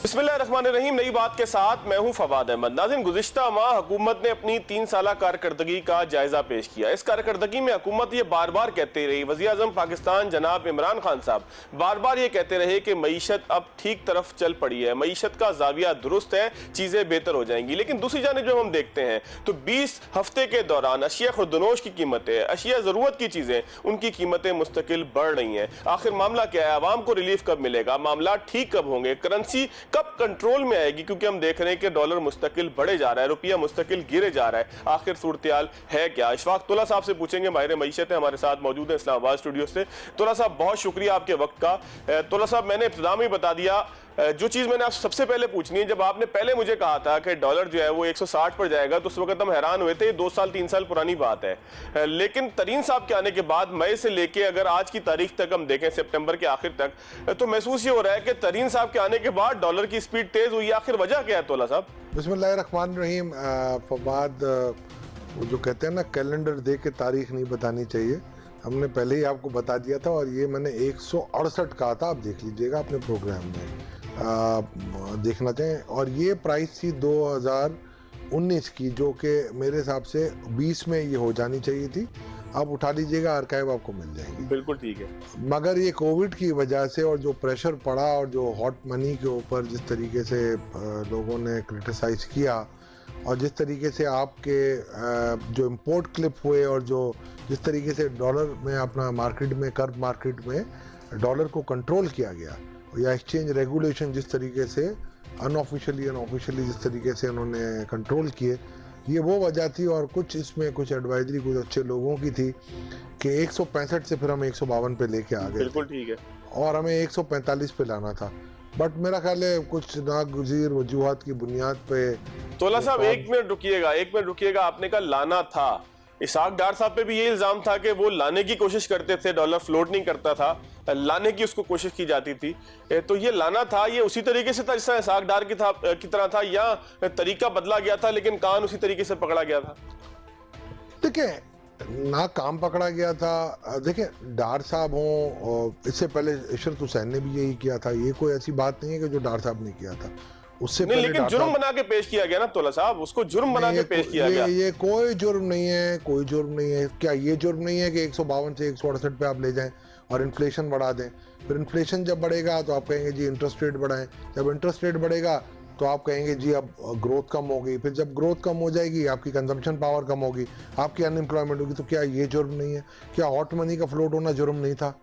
बिस्मिल्लाहिर्रहमानिर्रहीम। नई बात के साथ मैं हूं फवाद अहमद। नाज़रीन, गुज़िश्ता माह हुकूमत ने अपनी 3 साला कारकर्दगी का जायजा पेश किया। इस कारकर्दगी में हुकूमत ये बार बार कहते रही, वज़ीर आज़म पाकिस्तान जनाब इमरान खान साहब बार बार ये कहते रहे कि मईशत अब ठीक तरफ चल पड़ी है, मईशत का जाविया दुरुस्त है, चीज़ें बेहतर हो जाएंगी। लेकिन दूसरी जानिब जब हम देखते हैं तो 20 हफ्ते के दौरान अशिया खुर्दनोश की कीमतें, अशिया ज़रूरत की चीज़ें, उनकी कीमतें मुस्तकिल बढ़ रही हैं। आखिर मामला क्या है? आवाम को रिलीफ कब मिलेगा? मामला ठीक कब होंगे? करेंसी कब कंट्रोल में आएगी? क्योंकि हम देख रहे हैं कि डॉलर मुस्तकिल बढ़े जा रहा है, रुपया मुस्तकिल गिरे जा रहा है। आखिर सूरत-ए-हाल है क्या? इशफाक तोला साहब से पूछेंगे, माहिर मईशत है, हमारे साथ मौजूद है इस्लामाबाद स्टूडियो से। तोला साहब, बहुत शुक्रिया आपके वक्त का। तोला साहब, मैंने इब्तिदा में बता दिया, जो चीज़ मैंने आपसे सबसे पहले पूछनी है, जब आपने पहले मुझे कहा था कि डॉलर जो है वो 160 पर जाएगा तो उस वक्त हम हैरान हुए थे। 2 साल 3 साल पुरानी बात है। लेकिन तरीन साहब के आने के बाद मई से लेके अगर आज की तारीख तक हम देखें, सितंबर के आखिर तक, तो महसूस ये हो रहा है कि तरीन साहब के आने के बाद डॉलर की स्पीड तेज हुई। आखिर वजह क्या है तोला साहब? बिस्मिल्लाहिर्रहमानिर्रहीम। फवाद, वो जो कहते हैं ना, कैलेंडर देख के तारीख नहीं बतानी चाहिए। हमने पहले ही आपको बता दिया था और ये मैंने 168 कहा था, आप देख लीजिएगा अपने प्रोग्राम में, देखना चाहें। और ये प्राइस थी 2019 की, जो कि मेरे हिसाब से 20 में ये हो जानी चाहिए थी। आप उठा लीजिएगा, आर्काइव आपको मिल जाएगी। बिल्कुल ठीक है। मगर ये कोविड की वजह से और जो प्रेशर पड़ा और जो हॉट मनी के ऊपर जिस तरीके से लोगों ने क्रिटिसाइज किया और जिस तरीके से आपके जो इंपोर्ट क्लिप हुए और जो जिस तरीके से डॉलर में अपना मार्केट में, कर्व मार्केट में डॉलर को कंट्रोल किया गया, या एक्सचेंज रेगुलेशन जिस तरीके से अनऑफिशियली अनऑफिशियली जिस तरीके से उन्होंने कंट्रोल किए, ये वो वजह थी। और कुछ इसमें कुछ एडवाइजरी कुछ अच्छे लोगों की थी कि 165 से फिर हम 152 पे लेके आ गए। बिल्कुल ठीक है। और हमें 145 पे लाना था, बट मेरा ख्याल है कुछ नागुज़ीर वजूहात की बुनियाद पे। तोला साहब, एक मिनट रुकिएगा। आपने कहा लाना था। इसाक डार साहब पे भी ये इल्जाम था कि वो लाने की कोशिश करते थे, डॉलर फ्लोट नहीं करता था, लाने की उसको कोशिश की जाती थी। तो ये लाना था, ये उसी तरीके से था जैसा इसाक डार की तरह था, या तरीका बदला गया था लेकिन कान उसी तरीके से पकड़ा गया था? देखिए, ना काम पकड़ा गया था। देखिए, डार साहब हों, इससे पहले इशरत हुसैन ने भी यही किया था। ये कोई ऐसी बात नहीं है कि जो डार साहब ने किया था, उससे नहीं, लेकिन जुर्म बना के पेश किया गया ना तोला साहब, उसको जुर्म बना के पेश किया गया। ये कोई जुर्म नहीं है, कोई जुर्म नहीं है। क्या ये जुर्म नहीं है कि 152 से 168 पे आप ले जाएं और इन्फ्लेशन बढ़ा दें? फिर इन्फ्लेशन जब बढ़ेगा तो आप कहेंगे जी इंटरेस्ट रेट बढ़ाएं। जब इंटरेस्ट रेट बढ़ेगा तो आप कहेंगे जी अब ग्रोथ कम होगी। फिर जब ग्रोथ कम हो जाएगी, आपकी कंजम्पशन पावर कम होगी, आपकी अनएम्प्लॉयमेंट होगी। तो क्या ये जुर्म नहीं है? क्या हॉट मनी का फ्लोट होना जुर्म नहीं था?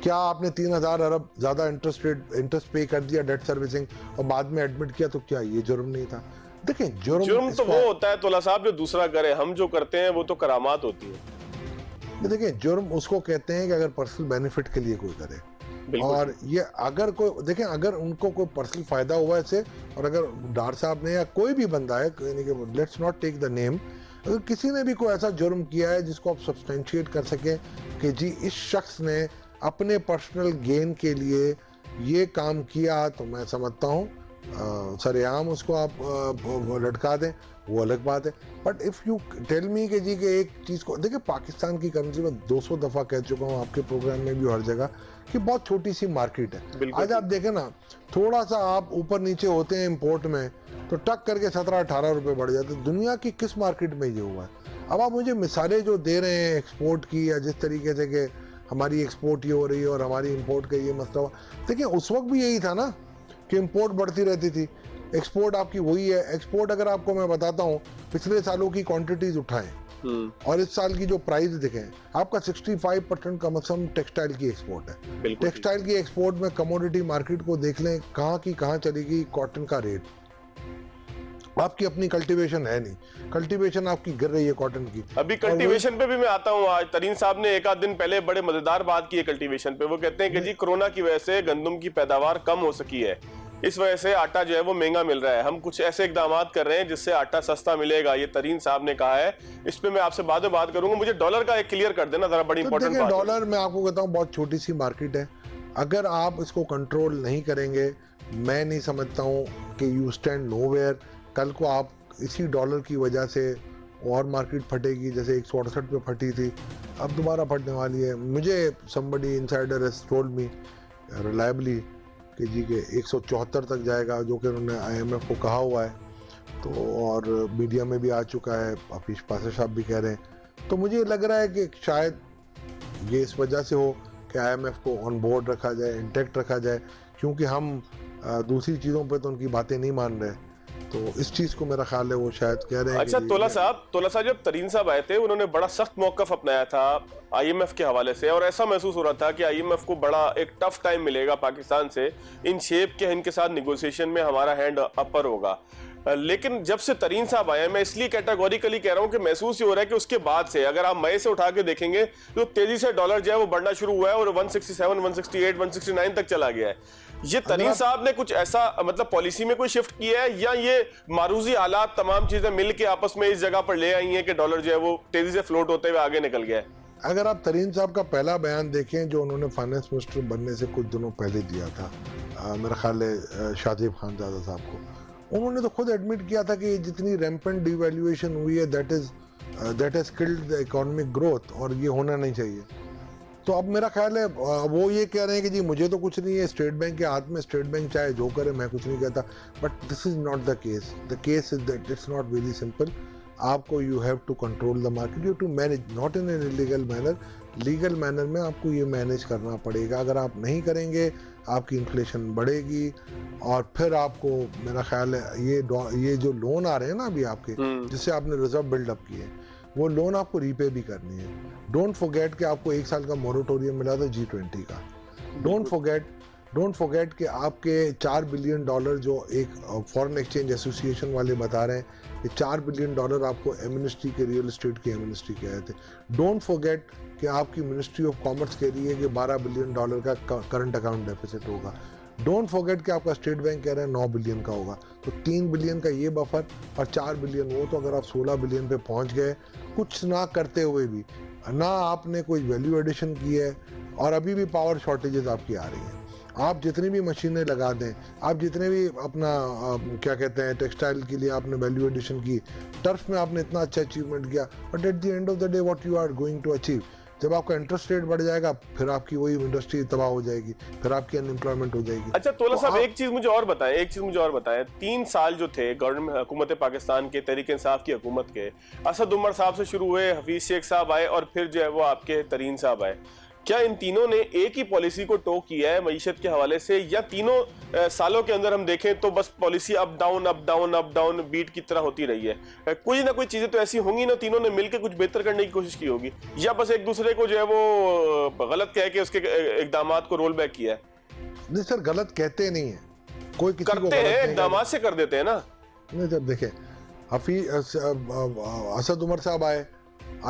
क्या आपने 3000 अरब ज़्यादा इंटरेस्ट पे कर दिया डेट सर्विसिंग और बाद में एडमिट किया, तो क्या ये जुर्म नहीं था? देखिए, जुर्म तो वो होता है तोला साहब जो दूसरा करे, हम जो करते हैं वो तो करामात होती है। देखिए, जुर्म उसको कहते हैं कि अगर पर्सनल बेनिफिट के लिए कोई करे। और ये अगर कोई, देखें, अगर उनको कोई पर्सनल फायदा हुआ इससे, और अगर डार साहब ने या कोई भी बंदा है, let's not take the name, अगर किसी ने भी कोई ऐसा जुर्म किया है जिसको आप सब्सटेंशिएट कर सकें कि जी इस शख्स ने अपने पर्सनल गेन के लिए ये काम किया, तो मैं समझता हूँ सरेआम उसको आप लटका दें, वो अलग बात है। But if you tell me कि जी कि एक चीज़ को देखिए, पाकिस्तान की करेंसी में 200 दफ़ा कह चुका हूँ आपके प्रोग्राम में भी, हर जगह, कि बहुत छोटी सी मार्केट है। आज आप देखें ना, थोड़ा सा आप ऊपर नीचे होते हैं इंपोर्ट में तो टक करके 17-18 रुपये बढ़ जाते हैं। दुनिया की किस मार्केट में ये हुआ है? अब आप मुझे मिसालें जो दे रहे हैं एक्सपोर्ट की, या जिस तरीके से कि हमारी एक्सपोर्ट ये हो रही है और हमारी इंपोर्ट का ये मसला हुआ, देखिए उस वक्त भी यही था ना कि इंपोर्ट बढ़ती रहती थी, एक्सपोर्ट आपकी वही है। एक्सपोर्ट अगर आपको मैं बताता हूँ, पिछले सालों की क्वांटिटीज उठाएं और इस साल की जो प्राइस दिखें, आपका 65% कम से कम टेक्सटाइल की एक्सपोर्ट है। टेक्सटाइल की एक्सपोर्ट में कमोडिटी मार्केट को देख लें, कहाँ की कहाँ चलेगी कॉटन का रेट। आपकी अपनी कल्टीवेशन है नहीं, कल्टीवेशन आपकी गिर रही है कॉटन की। अभी कल्टीवेशन पे भी मैं आता हूँ। आज तरीन साहब ने एक आध दिन पहले बड़े मजेदार बात की है कल्टीवेशन पे। वो कहते हैं कि जी कोरोना की वजह से गंदम की पैदावार कम हो सकी है, इस वजह से आटा जो है वो महंगा मिल रहा है, हम कुछ ऐसे इकदाम कर रहे हैं जिससे आटा सस्ता मिलेगा, ये तरीन साहब ने कहा है। इस पे मैं आपसे बाद में बात करूंगा। मुझे डॉलर का एक क्लियर कर देना जरा, बड़ी इंपॉर्टेंट बात। डॉलर मैं आपको कहता हूँ बहुत छोटी सी मार्केट है। अगर आप इसको कंट्रोल नहीं करेंगे, मैं नहीं समझता हूँ कि यू स्टैंड नोवेयर। कल को आप इसी डॉलर की वजह से और मार्केट फटेगी, जैसे 168 पे फटी थी, अब दोबारा फटने वाली है। मुझे somebody insider has told me reliably कि जी के 174 तक जाएगा, जो कि उन्होंने IMF को कहा हुआ है। तो और मीडिया में भी आ चुका है, हफीज पाशा साहब भी कह रहे हैं। तो मुझे लग रहा है कि शायद ये इस वजह से हो कि IMF को ऑन बोर्ड रखा जाए, इंटैक्ट रखा जाए, क्योंकि हम दूसरी चीज़ों पे तो उनकी बातें नहीं मान रहे। तो इस चीज़ को मेरा ख्याल है वो शायद कह रहे हैं। अच्छा, तोला साहब जब तरीन साहब आए थे, उन्होंने बड़ा सख्त मौकफ अपनाया था IMF के हवाले से, और ऐसा महसूस हो रहा था कि IMF को बड़ा एक टफ टाइम मिलेगा पाकिस्तान से, इन शेप के इनके साथ निगोशिएशन में हमारा हैंड अपर होगा। लेकिन जब से तरीन साहब आए, मैं इसलिए कैटेगोरिकली कह रहा हूं कि महसूस ही हो रहा है कि उसके बाद से अगर आप मई से उठा के देखेंगे तो तेजी से डॉलर जो है वो बढ़ना शुरू हुआ है और 167, 168, 169 तक चला गया है। ये तरीन साहब ने कुछ ऐसा मतलब पॉलिसी में कोई शिफ्ट किया है, या ये मारूजी हालात तमाम चीजें मिल के आपस में इस जगह पर ले आई हैं कि डॉलर जो है वो तेजी से फ्लोट होते हुए आगे निकल गया है? अगर आप तरीन साहब का पहला बयान देखें जो उन्होंने फाइनेंस मिनिस्टर बनने से कुछ दिनों पहले दिया था, मेरा ख्याल है शाहजेब खानजादा साहब को, उन्होंने तो खुद एडमिट किया था कि जितनी रैम्पेंट डिवैल्यूएशन हुई है that has killed the economic growth, और ये होना नहीं चाहिए। तो अब मेरा ख्याल है वो ये कह रहे हैं कि जी मुझे तो कुछ नहीं है, स्टेट बैंक के हाथ में, स्टेट बैंक चाहे जो करे, मैं कुछ नहीं कहता। But this is not the case. The case is that it's not very simple. आपको you have to control the market, you to manage, not in an illegal manner, legal manner में आपको ये मैनेज करना पड़ेगा। अगर आप नहीं करेंगे आपकी इन्फ्लेशन बढ़ेगी, और फिर आपको मेरा ख्याल है ये जो लोन आ रहे हैं ना अभी आपके, जिससे आपने रिजर्व बिल्डअप किए, वो लोन आपको रीपे भी करनी है। डोंट फॉरगेट कि आपको 1 साल का मोरेटोरियम मिला था G20 का। डोंट फॉरगेट कि आपके $4 बिलियन जो एक फॉरेन एक्सचेंज एसोसिएशन वाले बता रहे हैं कि $4 बिलियन आपको एमिनिस्ट्री के, रियल एस्टेट की एमिनिस्ट्री के आए थे। डोंट फॉरगेट कि आपकी मिनिस्ट्री ऑफ कॉमर्स कह रही है कि $12 बिलियन का करंट अकाउंट डेफिसिट होगा। डोंट फॉरगेट कि आपका स्टेट बैंक कह रहा है 9 बिलियन का होगा। तो 3 बिलियन का ये बफर और 4 बिलियन वो, तो अगर आप 16 बिलियन पे पहुंच गए कुछ ना करते हुए भी, ना आपने कोई वैल्यू एडिशन की है, और अभी भी पावर शॉर्टेजेस आपकी आ रही हैं। आप जितनी भी मशीनें लगा दें, आप जितने भी अपना क्या कहते हैं टेक्सटाइल के लिए आपने वैल्यू एडिशन की, टर्फ में आपने इतना अच्छा अचीवमेंट किया, but at the end of the day what you are going to achieve, जब आपका इंटरेस्ट रेट बढ़ जाएगा फिर आपकी वही इंडस्ट्री तबाह हो जाएगी, फिर आपकी अनएम्प्लॉयमेंट हो जाएगी। अच्छा तोला साहब, एक चीज मुझे और बताएं, 3 साल जो थे गवर्नमेंट हुकूमत पाकिस्तान के, तहरीक इंसाफ की हुकूमत के, असद उमर साहब से शुरू हुए, हफीज शेख साहब आए, और फिर जो है वो आपके तरीन साहब आए। क्या इन तीनों ने एक ही पॉलिसी को टो किया है मईशत के हवाले से, या तीनों सालों के अंदर हम देखें तो बस पॉलिसी अप डाउन बीट की तरह होती रही है? कोई ना कोई चीजें तो ऐसी होंगी ना, तीनों ने मिलकर कुछ बेहतर करने की कोशिश की होगी, या बस एक दूसरे को जो है वो गलत कह के उसके इकदामात को रोल बैक किया है? नहीं सर, गलत कहते नहीं है, कोई किसी को करते हैं, इकदामात से कर देते हैं ना। नहीं सर, देखें असद उमर साहब आए,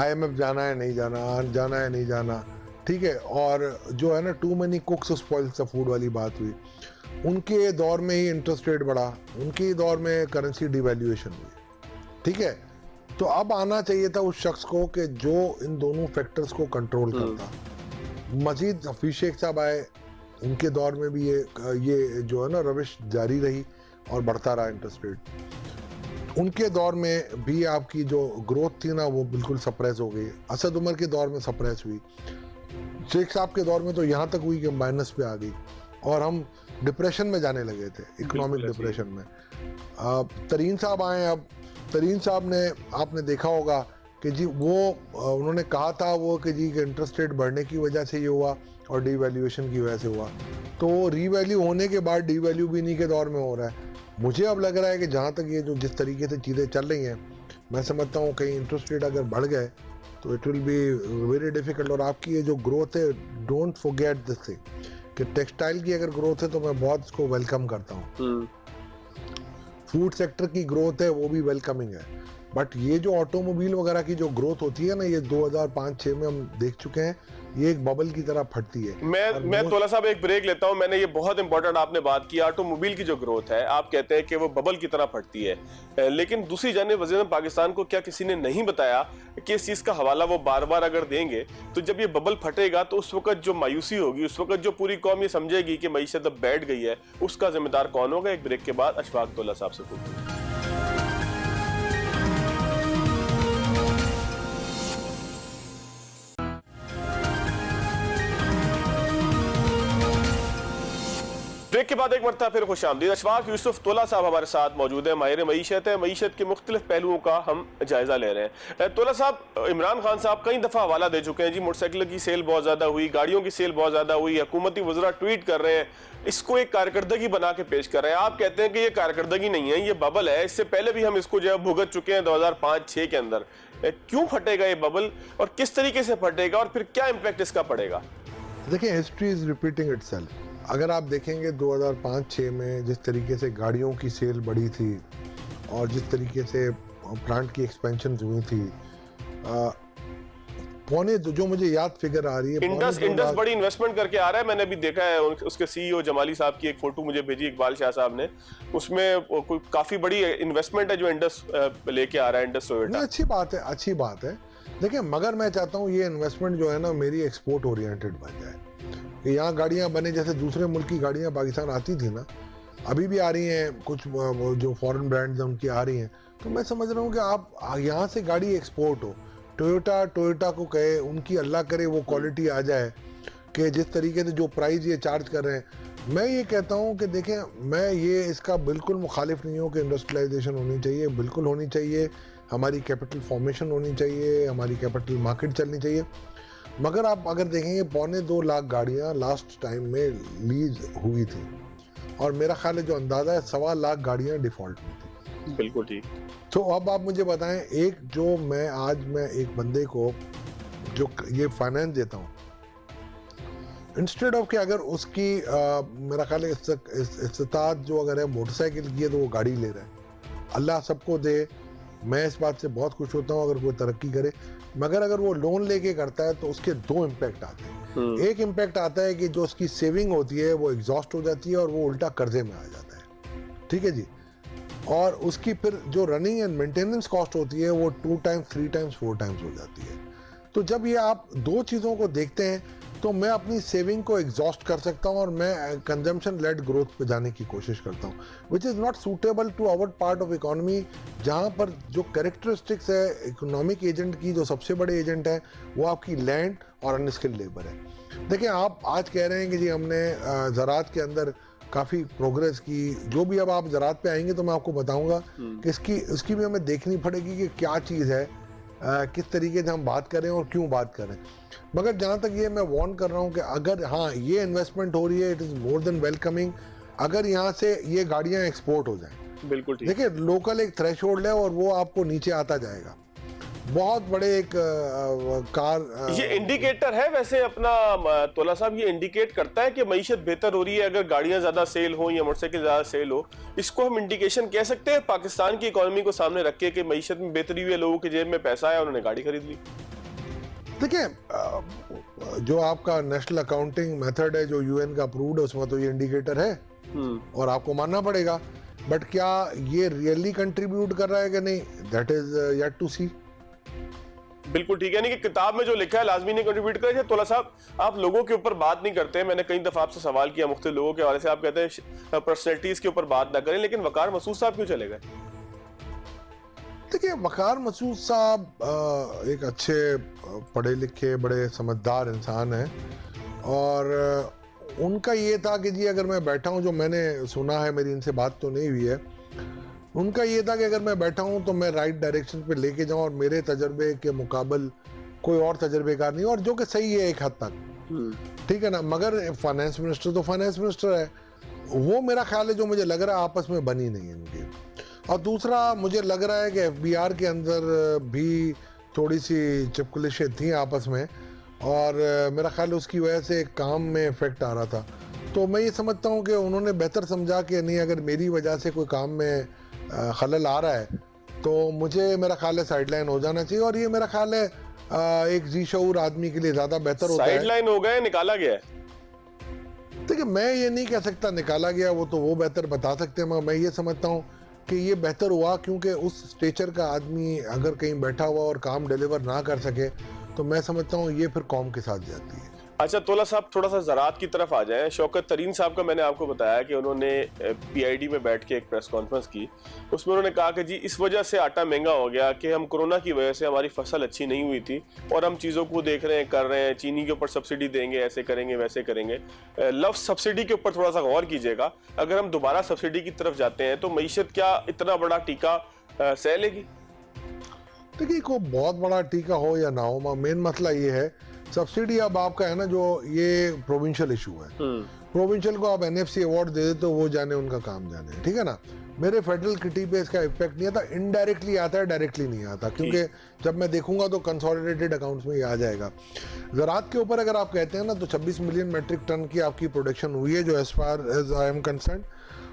IMF जाना है नहीं जाना, ठीक है, और जो है ना too many cooks spoils the food वाली बात हुई। उनके दौर में ही इंटरेस्ट रेट बढ़ा, उनके दौर में करेंसी डिवैल्यूएशन हुई, ठीक है। तो अब आना चाहिए था उस शख्स को कि जो इन दोनों फैक्टर्स को कंट्रोल करता। मजीद हफीज शेख साहब आए, उनके दौर में भी ये जो है ना रविश जारी रही और बढ़ता रहा इंटरेस्ट रेट। उनके दौर में भी आपकी जो ग्रोथ थी ना वो बिल्कुल सप्रेस हो गई। असद उमर के दौर में सप्रेस हुई, शेख साहब के दौर में तो यहाँ तक हुई कि माइनस पे आ गई, और हम डिप्रेशन में जाने लगे थे, इकोनॉमिक डिप्रेशन में। तरीन साहब आए, अब तरीन साहब ने, आपने देखा होगा कि जी वो उन्होंने कहा था वो कि जी इंटरेस्ट रेट बढ़ने की वजह से ये हुआ और डीवैल्यूएशन की वजह से हुआ। तो रीवैल्यू होने के बाद डीवैल्यू भी इन्हीं के दौर में हो रहा है। मुझे अब लग रहा है कि जहाँ तक ये जो जिस तरीके से चीज़ें चल रही हैं, मैं समझता हूँ कहीं इंटरेस्ट रेट अगर बढ़ गए तो it will be very difficult. और आपकी ये जो ग्रोथ है, डोंट फॉरगेट दिस थिंग कि टेक्सटाइल की अगर ग्रोथ है तो मैं बहुत इसको वेलकम करता हूँ। फूड सेक्टर की ग्रोथ है वो भी वेलकमिंग है, बट ये जो ऑटोमोबाइल वगैरह की जो ग्रोथ होती है ना, ये 2005-06 में हम देख चुके हैं, ये एक बबल की तरह फटती है। मैं तोला साहब एक ब्रेक लेता हूं। मैंने ये बहुत इंपॉर्टेंट आपने बात की, ऑटोमोबाइल की जो ग्रोथ है, आप कहते हैं कि वो बबल की तरह फटती है, लेकिन दूसरी जानिब वज़ीर-ए-आज़म पाकिस्तान को क्या किसी ने नहीं बताया कि इस चीज का हवाला वो बार बार अगर देंगे तो जब ये बबल फटेगा तो उस वक्त जो मायूसी होगी, उस वक्त जो पूरी कौम ये समझेगी कि मईशत अब बैठ गई है, उसका जिम्मेदार कौन होगा? एक ब्रेक के बाद अशफाक तोला साहब से पूछूंगा। ब्रेक के बाद एक मरतबा फिर खुशामदीद। अशफाक यूसुफ तोला साहब हमारे साथ मौजूद है, माहिर मईशत है। मईशत के मुख्तलिफ पहलुओं का हम जायजा ले रहे हैं। तोला साहब, इमरान खान साहब कई दफा हवाला दे चुके हैं जी, मोटरसाइकिल की सेल बहुत ज्यादा हुई, गाड़ियों की सेल बहुत ज्यादा हुई, हुकूमती वज़रा ट्वीट कर रहे हैं, इसको एक कारकर्दगी बना के पेश कर रहे हैं। आप कहते हैं कि ये कारकर्दगी नहीं है, ये बबल है। इससे पहले भी हम इसको जो है भुगत चुके हैं 2005-6 के अंदर। क्यों फटेगा ये बबल और किस तरीके से फटेगा और फिर क्या इम्पैक्ट इसका पड़ेगा? देखिए, हिस्ट्री इज रिपीटिंग इटसेल्फ। अगर आप देखेंगे 2005-6 में जिस तरीके से गाड़ियों की सेल बढ़ी थी और जिस तरीके से प्लांट की एक्सपेंशन हुई थी, पौने जो मुझे याद फिगर आ रही है, इंडस बड़ी इन्वेस्टमेंट करके आ रहा है। मैंने अभी देखा है उसके सीईओ जमाली साहब की एक फोटो मुझे भेजी इकबाल शाह साहब ने, उसमें काफी बड़ी इन्वेस्टमेंट है जो इंडस लेके आ रहा है, इंडस टोयोटा। अच्छी बात है, अच्छी बात है। देखिए, मगर मैं चाहता हूँ ये इन्वेस्टमेंट जो है ना मेरी एक्सपोर्ट ओरिएंटेड बन जाए, कि यहाँ गाड़ियाँ बने जैसे दूसरे मुल्क की गाड़ियाँ पाकिस्तान आती थी ना, अभी भी आ रही हैं, कुछ जो फॉरेन ब्रांड्स हैं उनकी आ रही हैं। तो मैं समझ रहा हूँ कि आप यहाँ से गाड़ी एक्सपोर्ट हो, टोयोटा को कहे, उनकी अल्लाह करे वो क्वालिटी आ जाए कि जिस तरीके से जो प्राइस ये चार्ज कर रहे हैं। मैं ये कहता हूँ कि देखें, मैं ये इसका बिल्कुल मुखालिफ नहीं हूँ कि इंडस्ट्रियलाइजेशन होनी चाहिए, बिल्कुल होनी चाहिए, हमारी कैपिटल फॉर्मेशन होनी चाहिए, हमारी कैपिटल मार्केट चलनी चाहिए। मगर आप अगर देखेंगे 2.25 लाख गाड़ियाँ लास्ट टाइम में लीज हुई थी और मेरा ख्याल है जो अंदाज़ा है 1.25 लाख गाड़ियाँ डिफ़ॉल्ट में थी। बिल्कुल ठीक। तो अब आप मुझे बताएं, एक जो मैं एक बंदे को जो ये फाइनेंस देता हूँ, इंस्टेड ऑफ कि अगर उसकी मेरा ख्याल है इस्तात जो अगर है मोटरसाइकिल की है तो वो गाड़ी ले रहा है। अल्लाह सबको दे, मैं इस बात से बहुत खुश होता हूँ अगर कोई तरक्की करे। मगर अगर वो लोन लेके करता है तो उसके 2 इम्पैक्ट आते हैं। एक इम्पैक्ट आता है कि जो उसकी सेविंग होती है वो एग्जॉस्ट हो जाती है और वो उल्टा कर्जे में आ जाता है, ठीक है जी। और उसकी फिर जो रनिंग एंड मेंटेनेंस कॉस्ट होती है वो 2 टाइम्स 3 टाइम्स 4 टाइम्स हो जाती है। तो जब ये आप 2 चीज़ों को देखते हैं तो मैं अपनी सेविंग को एग्जॉस्ट कर सकता हूँ और मैं कंजम्पशन लेड ग्रोथ पे जाने की कोशिश करता हूँ, which is not suitable to our part of economy, जहाँ पर जो कैरेक्टरिस्टिक्स है इकोनॉमिक एजेंट की, जो सबसे बड़े एजेंट है वो आपकी लैंड और अनस्किल्ड लेबर है। देखिए, आप आज कह रहे हैं कि जी हमने ज़राअत के अंदर काफ़ी प्रोग्रेस की, जो भी अब आप ज़राअत पे आएंगे तो मैं आपको बताऊँगा कि इसकी भी हमें देखनी पड़ेगी कि क्या चीज़ है, किस तरीके से हम बात करें और क्यों बात करें। मगर जहाँ तक ये मैं वार्न कर रहा हूँ कि अगर हाँ ये इन्वेस्टमेंट हो रही है, it is more than welcoming, अगर यहाँ से ये गाड़ियाँ एक्सपोर्ट हो जाएं। बिल्कुल ठीक। देखिए, लोकल एक थ्रेशोल्ड है और वो आपको नीचे आता जाएगा। बहुत बड़े एक कार ये इंडिकेटर है वैसे अपना तोला साहब, ये इंडिकेट करता है कि मईशत बेहतर हो रही है अगर गाड़ियां ज्यादा सेल हो या मोटरसाइकिल ज्यादा सेल हो। इसको हम इंडिकेशन कह सकते हैं पाकिस्तान की इकोनॉमी को सामने रख के कि मईशत में बेहतरी हुई है, लोगों की जेब में पैसा है, उन्होंने गाड़ी खरीद ली। देखिए, जो आपका नेशनल अकाउंटिंग मेथड है जो यूएन का अप्रूव्ड है उसमें तो ये इंडिकेटर है और आपको मानना पड़ेगा। बट क्या ये रियली कंट्रीब्यूट कर रहा है कि नहीं, दैट इज येट टू सी। बिल्कुल ठीक है, यानी कि किताब में जो लिखा है लाजमी नहीं कंट्रीब्यूट करे। तोला साहब, आप लोगों के ऊपर बात नहीं करते हैं, मैंने कई दफा आपसे सवाल किया मुख्तलिफ लोगों के हवाले से, आप कहते हैं पर्सनैलिटीज के ऊपर बात ना करें, लेकिन वकार मसूद साहब क्यों चले गए? देखिए, वकार मसूद साहब एक अच्छे पढ़े लिखे बड़े समझदार इंसान हैं और उनका ये था कि जी अगर मैं बैठा हूँ, जो मैंने सुना है, मेरी इनसे बात तो नहीं हुई है, उनका ये था कि अगर मैं बैठा हूँ तो मैं राइट डायरेक्शन पे लेके जाऊँ और मेरे तजर्बे के मुकाबल कोई और तजर्बेकार नहीं, और जो कि सही है एक हद तक, ठीक है ना। मगर फाइनेंस मिनिस्टर तो फाइनेंस मिनिस्टर है, वो मेरा ख्याल है जो मुझे लग रहा है आपस में बनी नहीं है इनकी। और दूसरा मुझे लग रहा है कि एफबीआर के अंदर भी थोड़ी सी चिपकलिशें थी आपस में और मेरा ख्याल है उसकी वजह से काम में इफेक्ट आ रहा था। तो मैं ये समझता हूँ कि उन्होंने बेहतर समझा कि नहीं, अगर मेरी वजह से कोई काम में खलल आ रहा है तो मुझे मेरा ख्याल है साइडलाइन हो जाना चाहिए। और ये मेरा ख्याल है एक जी शऊर आदमी के लिए ज़्यादा बेहतर होता है। साइडलाइन हो गए, निकाला गया है? देखिए, मैं ये नहीं कह सकता निकाला गया, वो तो वो बेहतर बता सकते हैं। मैं ये समझता हूँ कि ये बेहतर हुआ क्योंकि उस स्टेचर का आदमी अगर कहीं बैठा हुआ और काम डिलीवर ना कर सके तो मैं समझता हूँ ये फिर कौम के साथ जाती है। अच्छा तोला साहब, थोड़ा सा ज़रात की तरफ आ जाएं। शौकत तरीन साहब का मैंने आपको बताया कि उन्होंने पीआईडी में बैठ के एक प्रेस कॉन्फ्रेंस की। उसमें उन्होंने कहा कि जी इस वजह से आटा महंगा हो गया कि हम कोरोना की वजह से हमारी फसल अच्छी नहीं हुई थी और हम चीज़ों को देख रहे हैं, कर रहे हैं, चीनी के ऊपर सब्सिडी देंगे, ऐसे करेंगे, वैसे करेंगे। लफ्ज़ सब्सिडी के ऊपर थोड़ा सा गौर कीजिएगा। अगर हम दोबारा सब्सिडी की तरफ जाते हैं तो मईशत क्या इतना बड़ा टीका सह लेगी? देखिए, कोई बहुत बड़ा टीका हो या ना हो, मेन मसला ये है सब्सिडी अब आपका है ना, जो ये प्रोविंशियल इशू है। प्रोविंशियल को आप एनएफसी अवार्ड दे दे तो वो जाने, उनका काम जाने, ठीक है ना। मेरे फेडरल किटी पे इसका इफेक्ट नहीं आता, इनडायरेक्टली आता है, डायरेक्टली नहीं आता, क्योंकि जब मैं देखूंगा तो कंसोलिडेटेड अकाउंट्स में ये आ जाएगा। ज़रात के ऊपर अगर आप कहते हैं ना तो 26 मिलियन मेट्रिक टन की आपकी प्रोडक्शन हुई है, जो as far as I am concern,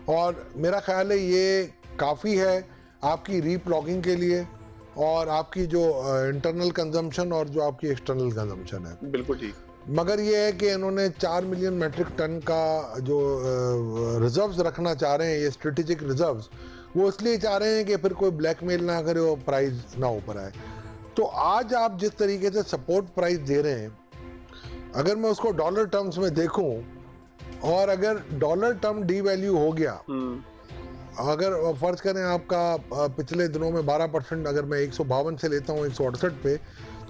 और मेरा ख्याल है ये काफ़ी है आपकी रीप्लॉगिंग के लिए और आपकी जो इंटरनल कंजम्पशन और जो आपकी एक्सटर्नल कंजम्पशन है। बिल्कुल ठीक। मगर ये है कि इन्होंने 4 मिलियन मेट्रिक टन का जो रिजर्व्स रखना चाह रहे हैं, ये स्ट्रेटेजिक रिजर्व्स, वो इसलिए चाह रहे हैं कि फिर कोई ब्लैकमेल ना करे और प्राइस ना ऊपर आए। तो आज आप जिस तरीके से सपोर्ट प्राइस दे रहे हैं, अगर मैं उसको डॉलर टर्म्स में देखूं और अगर डॉलर टर्म डी वैल्यू हो गया, अगर फर्ज करें आपका पिछले दिनों में 12%, अगर मैं 152 से लेता हूँ 168 पे,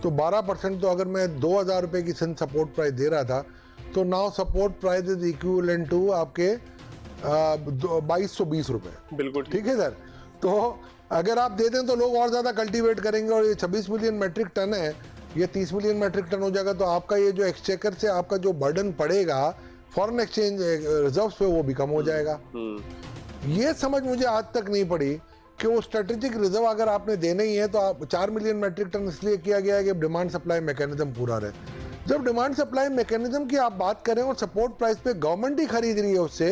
तो 12%, तो अगर मैं 2000 रुपये की सिंध सपोर्ट प्राइस दे रहा था, तो now support price is equivalent to आपके 2220 रुपये। बिल्कुल ठीक है सर। तो अगर आप दे दें तो लोग और ज़्यादा कल्टीवेट करेंगे, और ये 26 मिलियन मेट्रिक टन है, ये 30 मिलियन मेट्रिक टन हो जाएगा, तो आपका ये जो एक्सचेकर से आपका जो बर्डन पड़ेगा फॉरेन एक्सचेंज रिजर्व्स पे, वो भी कम हो जाएगा। ये समझ मुझे आज तक नहीं पड़ी कि वो स्ट्रेटेजिक रिजर्व अगर आपने देने ही है तो आप 4 मिलियन मेट्रिक टन इसलिए किया गया है कि डिमांड सप्लाई मैकेनिज्म पूरा रहे। जब डिमांड सप्लाई मैकेनिज्म की आप बात करें और सपोर्ट प्राइस पे गवर्नमेंट ही खरीद रही है उससे,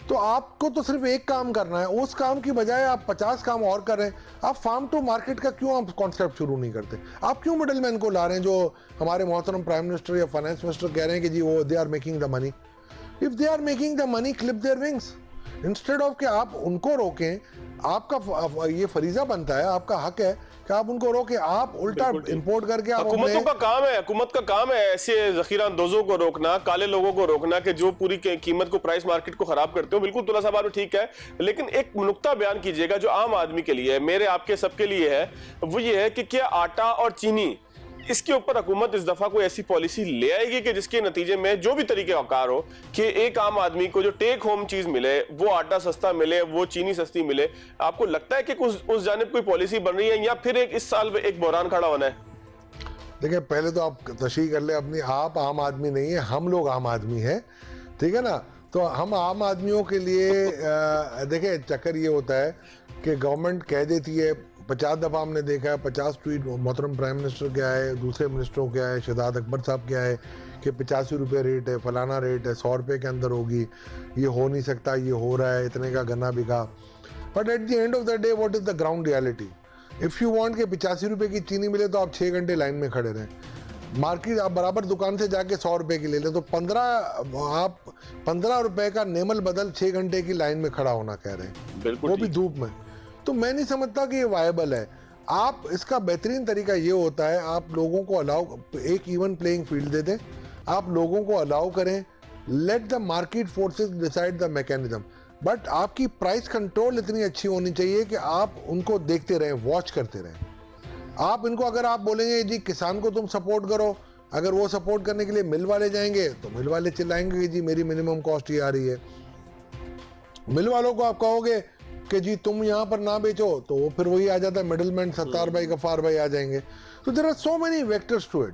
तो आपको तो सिर्फ एक काम करना है, उस काम की बजाय आप 50 काम और कर रहे हैं। आप फार्म टू मार्केट का क्यों आप कॉन्सेप्ट शुरू नहीं करते? आप क्यों मिडल मैन को ला रहे हैं, जो हमारे मोहतरम प्राइम मिनिस्टर या फाइनेंस मिनिस्टर कह रहे हैं कि जी वो they are making the money. If they are making the money, clip their wings, instead of कि आप उनको रोकें। आपका ये फरीजा बनता है, आपका हक है कि आप उनको रोके, आप उल्टा इंपोर्ट करके आप हुकूमतों का काम है, हुकूमत का काम है ऐसे जखीरा अंदोजों को रोकना, काले लोगों को रोकना कि जो पूरी कीमत को, प्राइस मार्केट को खराब करते हो। बिल्कुल तुला साहब ठीक है, लेकिन एक नुक्ता बयान कीजिएगा जो आम आदमी के लिए है, मेरे आपके सबके लिए है, वो ये है कि क्या आटा और चीनी, इसके ऊपर हुकूमत इस दफा कोई ऐसी पॉलिसी ले आएगी कि जिसके नतीजे में जो भी तरीके आकार हो कि एक आम आदमी को जो टेक होम चीज मिले, वो आटा सस्ता मिले, वो चीनी सस्ती मिले? आपको लगता है कि उस जानिब कोई पॉलिसी बन रही है, या फिर इस साल एक बहरान खड़ा होना है? देखिए, पहले तो आप तशरीह कर ले अपनी, आप आम आदमी नहीं है, हम लोग आम आदमी हैं, ठीक है ना। तो हम आम आदमियों के लिए देखिए चक्कर ये होता है कि गवर्नमेंट कह देती है, 50 दफ़ा हमने देखा है, 50 ट्वीट मोहतरम प्राइम मिनिस्टर क्या है, दूसरे मिनिस्टरों क्या है, शहजाद अकबर साहब क्या है कि 85 रुपये रेट है, फलाना रेट है, 100 रुपये के अंदर होगी, ये हो नहीं सकता, ये हो रहा है, इतने का गन्ना बिका। But at the end of the day what is the ground reality? If you want कि 85 रुपये की चीनी मिले तो आप 6 घंटे लाइन में खड़े रहें। मार्केट आप बराबर दुकान से जाके 100 रुपये की ले लें, तो 15 रुपये का नेमल बदल 6 घंटे की लाइन में खड़ा होना कह रहे हैं, वो भी धूप में। तो मैं नहीं समझता कि ये वायबल है। आप इसका बेहतरीन तरीका ये होता है, आप लोगों को अलाउ, एक इवन प्लेइंग फील्ड दे दें, आप लोगों को अलाउ करें, let the market forces decide the mechanism. But आपकी प्राइस कंट्रोल इतनी अच्छी होनी चाहिए कि आप उनको देखते रहें, वॉच करते रहें। आप इनको, अगर आप बोलेंगे जी किसान को तुम सपोर्ट करो, अगर वो सपोर्ट करने के लिए मिल वाले जाएंगे तो मिल वाले चिल्लाएंगे कि जी मेरी मिनिमम कॉस्ट ये आ रही है। मिल वालों को आप कहोगे कि जी तुम यहाँ पर ना बेचो, तो वो फिर वही आ जाता है, मिडलमैन सत्तार भाई, गफ्फार भाई आ जाएंगे। तो there are so many vectors to it.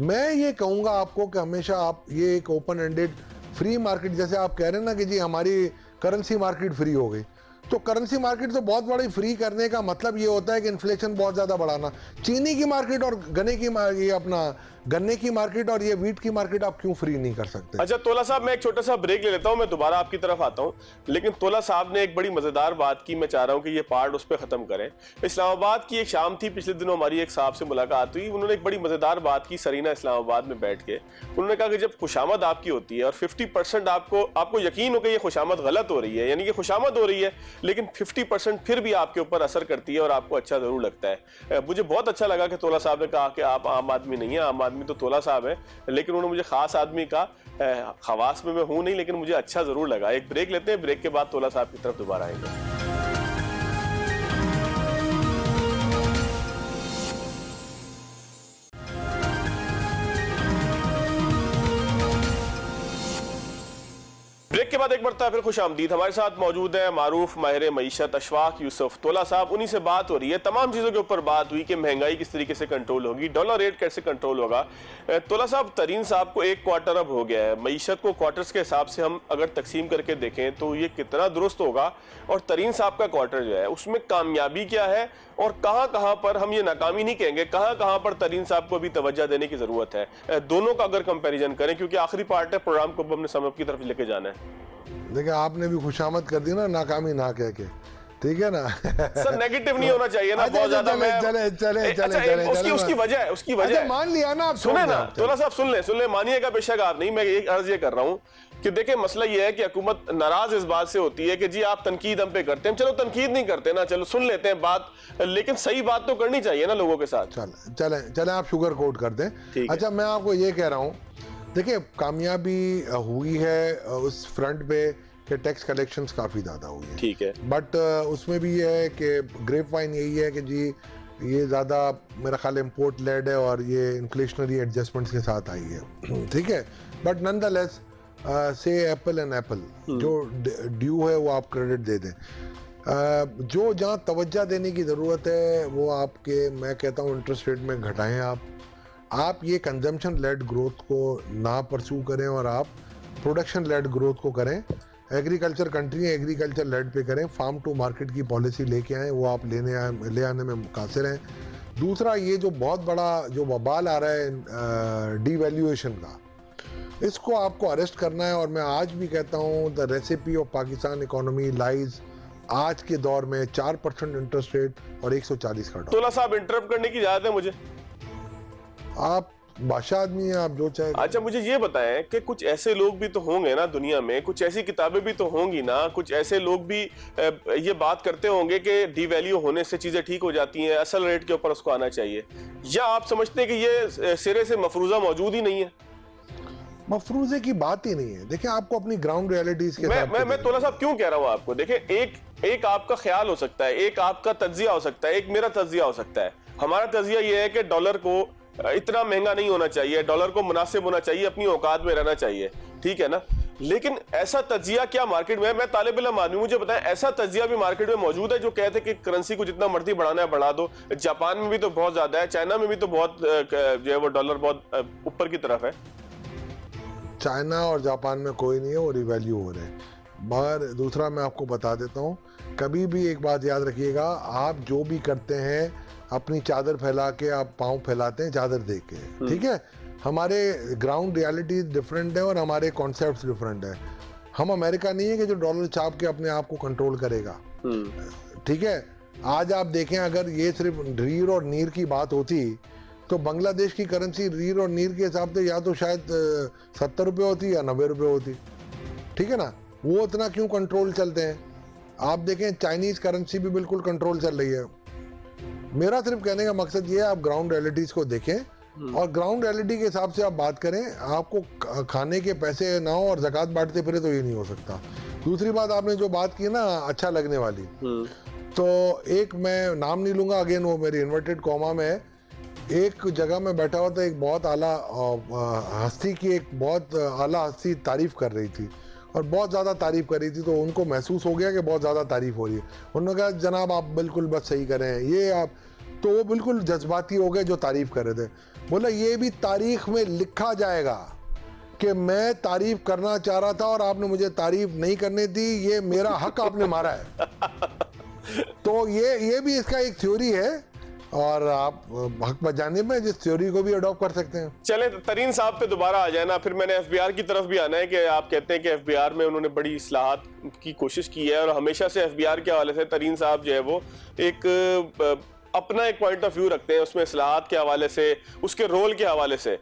मैं ये कहूँगा आपको कि हमेशा आप ये एक ओपन एंडेड फ्री मार्केट, जैसे आप कह रहे हैं ना कि जी हमारी करेंसी मार्केट फ्री हो गई, तो करेंसी मार्केट तो बहुत बड़ी फ्री करने का मतलब ये होता है कि इन्फ्लेशन बहुत ज़्यादा बढ़ाना। चीनी की मार्केट और ये अपना गन्ने की मार्केट और ये वीट की मार्केट आप क्यों फ्री नहीं कर सकते? अच्छा तोला साहब, मैं एक छोटा सा ब्रेक ले लेता हूं, मैं दोबारा आपकी तरफ आता हूं। लेकिन तोला साहब ने एक बड़ी मजेदार बात की, मैं चाह रहा हूं कि ये पार्ट उस पर खत्म करें। इस्लामाबाद की एक शाम थी, पिछले दिनों हमारी एक साहब से मुलाकात हुई, उन्होंने एक बड़ी मजेदार बात की सरीना इस्लामाबाद में बैठ के। उन्होंने कहा कि जब खुशामद आपकी होती है और 50% आपको यकीन हो कि ये खुशामद गलत हो रही है, यानी कि खुशामद हो रही है, लेकिन 50% फिर भी आपके ऊपर असर करती है और आपको अच्छा जरूर लगता है। मुझे बहुत अच्छा लगा कि तोला साहब ने कहा कि आप आम आदमी नहीं है, आम आदमी आदमी तो तोला साहब है, लेकिन उन्होंने मुझे खास आदमी कहा। खवास में मैं हूं नहीं, लेकिन मुझे अच्छा जरूर लगा। एक ब्रेक लेते हैं, ब्रेक के बाद तोला साहब की तरफ दोबारा आएंगे। ब्रेक के बाद एक बार फिर खुश आमदीद। हमारे साथ मौजूद है मारूफ माहिर मईशत अशफाक यूसुफ तोला साहब। उन्हीं से बात हो रही है, तमाम चीज़ों के ऊपर बात हुई कि महंगाई किस तरीके से कंट्रोल होगी, डॉलर रेट कैसे कंट्रोल होगा। तोला साहब, तरीन साहब को एक क्वार्टर अब हो गया है, मईशत को क्वार्टर्स के हिसाब से हम अगर तकसीम करके देखें तो ये कितना दुरुस्त होगा, और तरीन साहब का क्वार्टर जो है उसमें कामयाबी क्या है, और कहाँ कहाँ पर हम ये नाकामी नहीं कहेंगे, कहाँ कहाँ पर तरीन साहब को भी तवज्जो देने की जरूरत है, दोनों का अगर कंपैरिजन करें, क्योंकि आखिरी पार्ट है प्रोग्राम को हमने समअप की तरफ लेके जाना है। देखिए, आपने भी खुशामद कर दी ना नाकामी ना कह के, ठीक है ना। सर नेगेटिव नहीं होना चाहिए ना बहुत ज्यादा। चले उसकी वजह है, मान लिया ना आप। सुने ना तोला साहब, सुन ले, मानिएगा बेशक आप नहीं, मैं एक अर्ज ये कर रहा हूँ कि देखिए मसला ये है कि हुकूमत नाराज इस बात से होती है कि जी आप तनकीद हम पे करते हैं। चलो तनकीद नहीं करते ना, चलो सुन लेते हैं बात, लेकिन सही बात तो करनी चाहिए ना लोगों के साथ। चले आप शुगर कोट कर दें। अच्छा, मैं आपको ये कह रहा हूँ, देखिए कामयाबी हुई है उस फ्रंट पे कि टैक्स कलेक्शंस काफ़ी ज़्यादा हुई है, ठीक है, बट उसमें भी ये है कि ग्रेप वाइन यही है कि जी ये ज़्यादा मेरा ख्याल इम्पोर्ट लेड है और ये इन्फ्लेशनरी एडजस्टमेंट्स के साथ आई है, ठीक है, बट नॉनदलेस से एप्पल एंड एप्पल जो ड्यू है वो आप क्रेडिट दे दें। जो जहाँ तवज्जो देने की ज़रूरत है वो आपके, मैं कहता हूँ इंटरेस्ट रेट में घटाएं आप ये कंजम्पशन लेड ग्रोथ को ना परस्यू करें और आप प्रोडक्शन लेड ग्रोथ को करें। एग्रीकल्चर कंट्री है, एग्रीकल्चर लेड पे करें, फार्म टू मार्केट की पॉलिसी लेके आएँ, वो आप ले आने में मुकासिर हैं। दूसरा, ये जो बहुत बड़ा जो वबाल आ रहा है डीवैल्यूएशन का, इसको आपको अरेस्ट करना है। और मैं आज भी कहता हूँ the recipe of Pakistan economy lies आज के दौर में 4% इंटरेस्ट रेट और 140 का डॉलर। तोला साहब, इंटरप्ट करने की इजाजत है मुझे? आप बादशाह आदमी हैं, आप जो चाहे। अच्छा, मुझे ये बताएं कि कुछ ऐसे लोग भी तो होंगे ना दुनिया में, कुछ ऐसी किताबें भी तो होंगी ना, कुछ ऐसे लोग भी ये बात करते होंगे कि डीवैल्यू होने से चीजें ठीक हो जाती हैं, असल रेट के ऊपर उसको आना चाहिए, या आप समझते हैं कि ये सिरे से मफरूजा मौजूद ही नहीं है? मफरूजे की बात ही नहीं है। देखिए, आपको अपनी ग्राउंड रियलिटीज के साथ मैं तोला साहब क्यों कह रहा हूँ आपको, देखिए एक आपका ख्याल हो सकता है, एक आपका तज्जिया हो सकता है, एक मेरा तज्जिया हो सकता है। हमारा तज्जिया ये है कि डॉलर को इतना महंगा नहीं होना चाहिए, डॉलर को मुनासिब होना चाहिए, अपनी औकात में रहना चाहिए, ठीक है ना। लेकिन ऐसा तज्जिया क्या मार्केट में, मैं तालिब इल्म आदमी, मुझे बताएं ऐसा तज्जिया भी मार्केट में मौजूद है जो कहते हैं कि करेंसी को जितना मर्जी बढ़ाना है बढ़ा दो? जापान में भी तो बहुत ज्यादा है, चाइना में भी तो बहुत जो है वो डॉलर बहुत ऊपर की तरफ है। चाइना और जापान में कोई नहीं है, वो रिवैल्यू हो रहे हैं। मगर दूसरा मैं आपको बता देता हूँ, कभी भी एक बात याद रखिएगा, आप जो भी करते हैं अपनी चादर फैला के आप पाँव फैलाते हैं चादर देख के, ठीक है। हमारे ग्राउंड रियलिटी डिफरेंट है और हमारे कॉन्सेप्ट्स डिफरेंट है। हम अमेरिका नहीं है कि जो डॉलर छाप के अपने आप को कंट्रोल करेगा, ठीक है। आज आप देखें, अगर ये सिर्फ रीर और नीर की बात होती तो बांग्लादेश की करेंसी रीर और नीर के हिसाब से या तो शायद 70 रुपये होती या 90 रुपये होती, ठीक है ना। वो इतना क्यों कंट्रोल चलते हैं? आप देखें चाइनीज करेंसी भी बिल्कुल कंट्रोल चल रही है। मेरा सिर्फ कहने का मकसद ये है, आप ग्राउंड रियलिटीज को देखें और ग्राउंड रियलिटी के हिसाब से आप बात करें। आपको खाने के पैसे ना हो और ज़कात बांटते फिरे तो ये नहीं हो सकता। दूसरी बात, आपने जो बात की ना अच्छा लगने वाली, तो एक मैं नाम नहीं लूंगा, अगेन वो मेरी इन्वर्टेड कॉमा में है। एक जगह में बैठा हुआ था, एक बहुत आला हस्ती की एक बहुत आला हस्ती तारीफ कर रही थी और बहुत ज़्यादा तारीफ कर रही थी, तो उनको महसूस हो गया कि बहुत ज़्यादा तारीफ हो रही है। उन्होंने कहा जनाब आप बिल्कुल बस सही करें ये आप, तो वो बिल्कुल जज्बाती हो गए जो तारीफ कर रहे थे। बोला ये भी तारीख में लिखा जाएगा कि मैं तारीफ करना चाह रहा था और आपने मुझे तारीफ नहीं करने दी, ये मेरा हक आपने मारा है। तो ये भी इसका एक थ्योरी है और आप हक बजाने में जिस थ्योरी को भी अडॉप्ट कर सकते हैं। चले तरीन साहब पे दोबारा आ जाए ना, फिर मैंने एफबीआर की तरफ भी आना है कि आप कहते हैं कि एफबीआर में उन्होंने बड़ी इस्लाहात की कोशिश की है और हमेशा से एफबीआर के हवाले से तरीन साहब जो है वो एक अपना एक पॉइंट ऑफ व्यू रखते हैं, उसमें इस्लाहात के हवाले से, उसके रोल के हवाले से,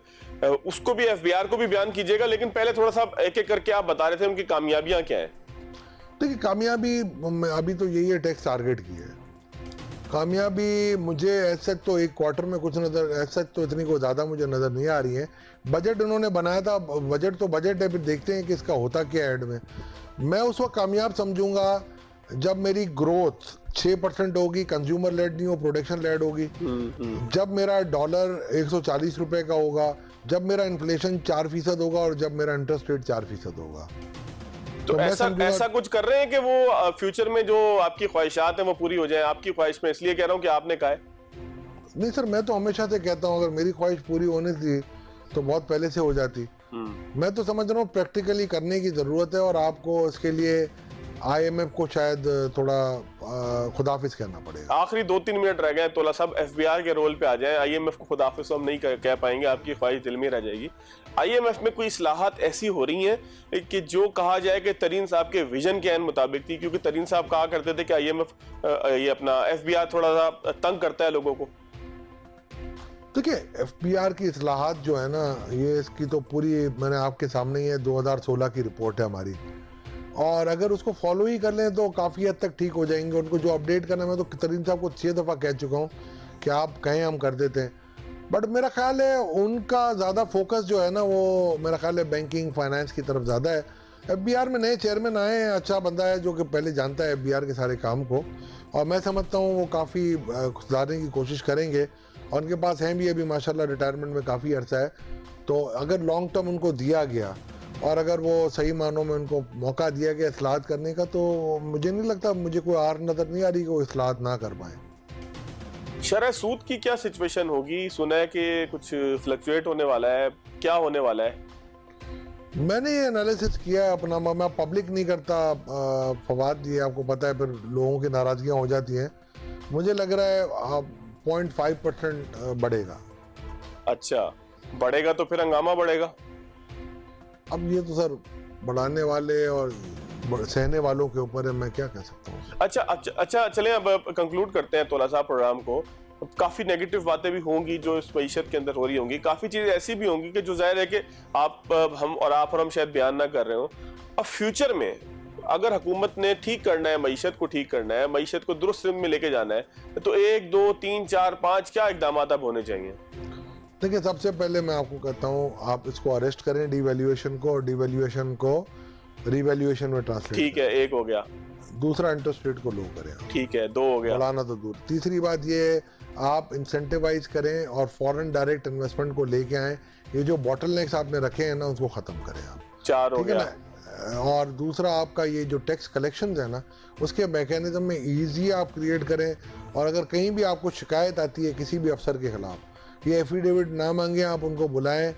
उसको भी एफबीआर को भी बयान कीजिएगा। लेकिन पहले थोड़ा सा एक एक करके आप बता रहे थे उनकी कामयाबियां क्या है। देखिए कामयाबी अभी तो यही है, टैक्स टारगेट की है। कामयाबी मुझे ऐसे तो एक क्वार्टर में कुछ नज़र, ऐसे तो इतनी को ज़्यादा मुझे नज़र नहीं आ रही है। बजट उन्होंने बनाया था, बजट तो बजट है, फिर देखते हैं कि इसका होता क्या है एंड में। मैं उस वक्त कामयाब समझूंगा जब मेरी ग्रोथ 6% होगी, कंज्यूमर लेड नहीं हो, प्रोडक्शन लेड होगी। जब मेरा डॉलर 140 रुपए का होगा, जब मेरा इन्फ्लेशन 4% होगा और जब मेरा इंटरेस्ट रेट 4% होगा। तो ऐसा कुछ कर रहे हैं कि वो फ्यूचर में जो आपकी ख्वाहिशात हैं वो पूरी हो जाए। आपकी ख्वाहिश में इसलिए कह रहा हूँ कि आपने कहा है। नहीं सर, मैं तो हमेशा से कहता हूँ अगर मेरी ख्वाहिश पूरी होनी थी तो बहुत पहले से हो जाती। मैं तो समझ रहा हूँ प्रैक्टिकली करने की ज़रूरत है और आपको इसके लिए IMF को शायद थोड़ा खुदाफिज कहना पड़ेगा। आखिरी 2-3 मिनट रह गए, तोला साहब FBR के रोल पे आ जाएं। IMF को खुदाफिज हम नहीं कह पाएंगे, आपकी ख्वाहिश दिल में रह जाएगी। IMF में कोई इस्लाहात ऐसी हो रही हैं कि जो कहा जाए कि तरीन साहब के विजन के मुताबिक थी, क्योंकि तरीन साहब कहा करते थे कि IMF ये अपना FBR थोड़ा सा तंग करता है लोगों को। देखिए FBR की इस्लाहात जो है ना, ये इसकी तो पूरी मैंने आपके सामने ही है, 2016 की रिपोर्ट है हमारी, और अगर उसको फॉलो ही कर लें तो काफ़ी हद तक ठीक हो जाएंगे। उनको जो अपडेट करना, मैं तो तरीन साहब को 6 दफ़ा कह चुका हूँ कि आप कहें हम कर देते हैं, बट मेरा ख्याल है उनका ज़्यादा फोकस जो है ना वो मेरा ख्याल है बैंकिंग फाइनेंस की तरफ ज़्यादा है। FBR में नए चेयरमैन आए हैं, अच्छा बंदा है जो कि पहले जानता है FBR के सारे काम को, और मैं समझता हूँ वो काफ़ी सुधारने की कोशिश करेंगे, और उनके पास हैं भी अभी माशाल्लाह रिटायरमेंट में काफ़ी अर्सा है। तो अगर लॉन्ग टर्म उनको दिया गया और अगर वो सही मानों में उनको मौका दिया गया इस्लाहत करने का, तो मुझे नहीं लगता, मुझे कोई आर नज़र नहीं आ रही कि वो इस्लाहत ना कर पाए। शरह सूद की क्या सिचुएशन होगी? सुना है कि कुछ फ्लक्चुएट होने वाला है, क्या होने वाला है? मैंने ये एनालिसिस किया है अपना, मैं पब्लिक नहीं करता फवाद, ये आपको पता है फिर लोगों की नाराज़गियाँ हो जाती हैं। मुझे लग रहा है 0.5% बढ़ेगा। अच्छा, बढ़ेगा तो फिर हंगामा बढ़ेगा। अब ये तो सर बढ़ाने वाले और सहने वालों के ऊपर है, मैं क्या कह सकता हूँ। अच्छा, चलें अब कंक्लूड करते हैं तोला साहब प्रोग्राम को। काफी नेगेटिव बातें भी होंगी जो इस मईशत के अंदर हो रही होंगी, काफी चीजें ऐसी भी होंगी कि जो जाहिर है कि हम शायद बयान ना कर रहे हो। अब फ्यूचर में अगर हुकूमत ने ठीक करना है, मईशत को ठीक करना है, मईशत को दुरुस्त में लेके जाना है, तो 1, 2, 3, 4, 5 क्या इकदाम अब होने चाहिए? देखिए सबसे पहले मैं आपको कहता हूँ आप इसको अरेस्ट करें, डिवैल्यूएशन को, और डिवैल्यूएशन को रिवैल्यूएशन में ट्रांसलेट। ठीक है, एक हो गया। दूसरा इंटरेस्ट रेट को लो करें। ठीक है, 2 हो गया। बढ़ाना तो दूर। तीसरी बात ये आप इंसेंटिवाइज करें और फॉरेन डायरेक्ट इन्वेस्टमेंट को लेके आए। ये जो बॉटलनेक्स आपने रखे हैं ना उसको खत्म करें आप। 4 हो गया। और दूसरा आपका ये जो टैक्स कलेक्शन है ना उसके मैकेनिज्म में ईजी आप क्रिएट करें, और अगर कहीं भी आपको शिकायत आती है किसी भी अफसर के खिलाफ, ये एफिडेविट ना मांगे, आप उनको बुलाएं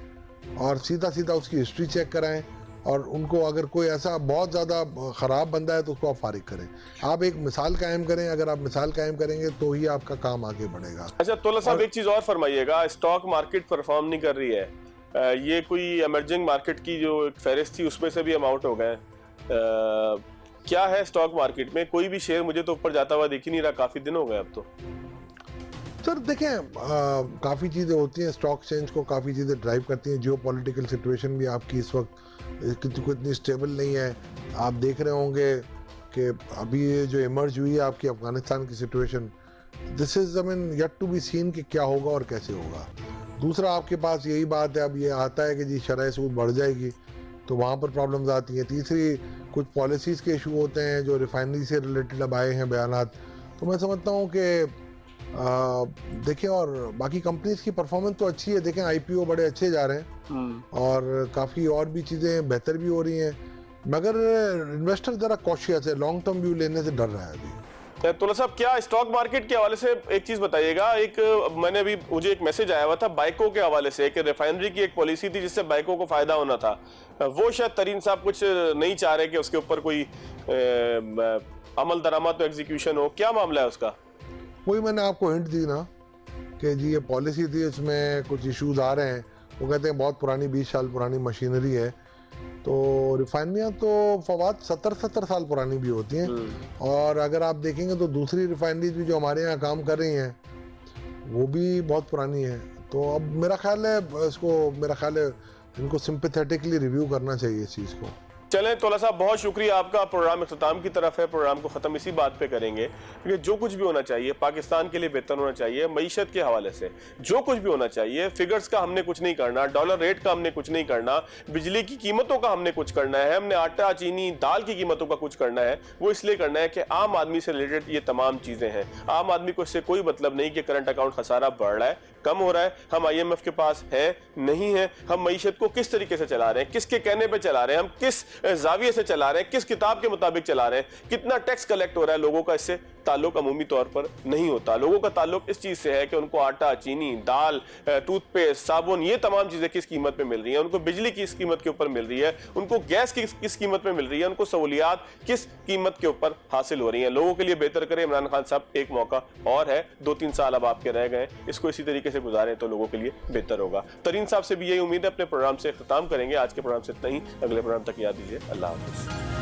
और सीधा सीधा उसकी हिस्ट्री चेक कराएं, और उनको अगर कोई ऐसा बहुत ज़्यादा ख़राब बंदा है तो उसको आप फारिग करें। आप एक मिसाल कायम करें, अगर आप मिसाल कायम करेंगे तो ही आपका काम आगे बढ़ेगा। अच्छा तोला साहब, एक चीज़ और फरमाइएगा, स्टॉक मार्केट परफॉर्म नहीं कर रही है, ये कोई इमर्जिंग मार्केट की जो फेहरिस्त थी उसमें से भी हम आउट हो गए। क्या है स्टॉक मार्केट में? कोई भी शेयर मुझे तो ऊपर जाता हुआ दिख ही नहीं रहा, काफ़ी दिन हो गए अब तो। सर देखें काफ़ी चीज़ें होती हैं, स्टॉक एक्सचेंज को काफ़ी चीज़ें ड्राइव करती हैं। जियो पॉलिटिकल सिचुएशन भी आपकी इस वक्त इतनी स्टेबल नहीं है। आप देख रहे होंगे कि अभी ये जो इमर्ज हुई है आपकी अफगानिस्तान की situation, this is yet to be seen कि क्या होगा और कैसे होगा। दूसरा आपके पास यही बात है, अब ये आता है कि जी शरह सूद बढ़ जाएगी तो वहाँ पर प्रॉब्लम्स आती हैं। तीसरी कुछ पॉलिसीज़ के इशू होते हैं जो रिफाइनरी से रिलेटेड अब आए हैं बयानात। तो मैं समझता हूँ कि देखिए, और बाकी कंपनीज की परफॉर्मेंस तो अच्छी है। देखें IPO बड़े अच्छे जा रहे हैं और काफ़ी और भी चीज़ें बेहतर भी हो रही हैं, मगर इन्वेस्टर ज़रा कॉशियस है, लॉन्ग टर्म व्यू लेने से डर रहा है अभी। तोला साहब, क्या स्टॉक मार्केट के हवाले से एक चीज़ बताइएगा। मुझे एक मैसेज आया हुआ था बाइको के हवाले से कि रिफाइनरी की एक पॉलिसी थी जिससे बाइको को फ़ायदा होना था, वो शायद तरीन साहब कुछ नहीं चाह रहे कि उसके ऊपर कोई अमल दरामद तो एग्जीक्यूशन हो। क्या मामला है उसका? वही मैंने आपको हिंट दी ना कि जी ये पॉलिसी थी, इसमें कुछ इश्यूज आ रहे हैं। वो कहते हैं बहुत पुरानी 20 साल पुरानी मशीनरी है, तो रिफाइनरियाँ तो फवाद 70 साल पुरानी भी होती हैं। और अगर आप देखेंगे तो दूसरी रिफाइनरीज भी जो हमारे यहाँ काम कर रही हैं वो भी बहुत पुरानी है। तो अब मेरा ख्याल है इनको सिंपैथेटिकली रिव्यू करना चाहिए इस चीज़ को। चलें तौला साहब, बहुत शुक्रिया आपका। प्रोग्राम इख्तिताम की तरफ है, प्रोग्राम को ख़त्म इसी बात पे करेंगे कि जो कुछ भी होना चाहिए पाकिस्तान के लिए बेहतर होना चाहिए। मईशत के हवाले से जो कुछ भी होना चाहिए, फिगर्स का हमने कुछ नहीं करना, डॉलर रेट का हमने कुछ नहीं करना, बिजली की कीमतों का हमने कुछ करना है, हमने आटा चीनी दाल की कीमतों का कुछ करना है। वो इसलिए करना है कि आम आदमी से रिलेटेड ये तमाम चीज़ें हैं। आम आदमी को इससे कोई मतलब नहीं कि करंट अकाउंट खसारा बढ़ रहा है, कम हो रहा है, हम IMF के पास है नहीं है, हम मईशत को किस तरीके से चला रहे हैं, किसके कहने पे चला रहे हैं, हम किस जाविये से चला रहे हैं, किस किताब के मुताबिक चला रहे हैं, कितना टैक्स कलेक्ट हो रहा है, लोगों का इससे ताल्लुक अमूमी तौर पर नहीं होता। लोगों का ताल्लुक इस चीज से है कि उनको आटा चीनी दाल टूथपेस्ट साबुन ये तमाम चीजें किस कीमत पे मिल रही हैं, उनको बिजली किस कीमत के ऊपर मिल रही है, उनको गैस किस कीमत पे मिल रही है, उनको सहूलियात किस कीमत के ऊपर हासिल हो रही हैं। लोगों के लिए बेहतर करें इमरान खान साहब, एक मौका और है, 2-3 साल अब आपके रह गए, इसको इसी तरीके से गुजारें तो लोगों के लिए बेहतर होगा। तरीन साहब से भी यही उम्मीद है। अपने प्रोग्राम से इख्तिताम करेंगे। आज के प्रोग्राम से इतना ही, अगले प्रोग्राम तक याद दीजिए। अल्लाह हाफिज़।